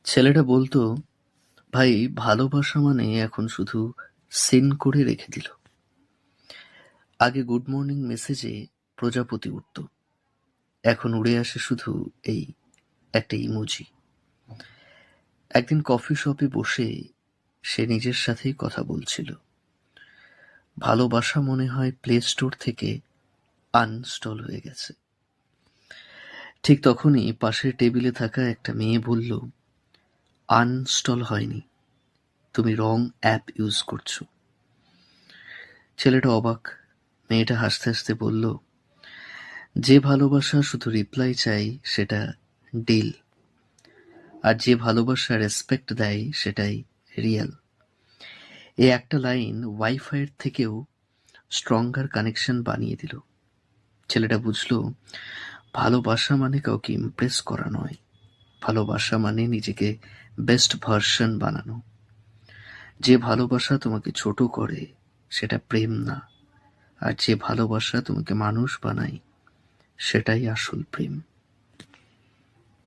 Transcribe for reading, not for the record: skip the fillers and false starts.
ছেলেটা বলতো, ভাই ভালোবাসা মানে এখন শুধু সিন করে রেখে দিল। আগে গুড মর্নিং মেসেজে প্রজাপতি উঠত, এখন উড়ে আসে শুধু এই একটা ইমোজি। একদিন কফি শপে বসে সে নিজের সাথেই কথা বলছিল। ভালোবাসা মনে হয় প্লে স্টোর থেকে আনস্টল হয়ে গেছে। ঠিক তখনই পাশের টেবিলে থাকা একটা মেয়ে বলল, আনস্টল হয়নি, তুমি রং অ্যাপ ইউজ করছো। ছেলেটা অবাক। মেয়েটা হাসতে হাসতে বলল, যে ভালোবাসা শুধু রিপ্লাই চাই সেটা ডিল, আর যে ভালোবাসা রেসপেক্ট দেয় সেটাই রিয়েল। এই একটা লাইন ওয়াইফাইয়ের থেকেও স্ট্রঙ্গার কানেকশন বানিয়ে দিল। ছেলেটা বুঝলো, ভালোবাসা মানে কাউকে ইমপ্রেস করা নয়, ভালোবাসা মানে নিজেকে বেস্ট ভার্সন বানানো। যে ভালোবাসা তোমাকে ছোট করে সেটা প্রেম না, আর যে ভালোবাসা তোমাকে মানুষ বানায় সেটাই আসল প্রেম।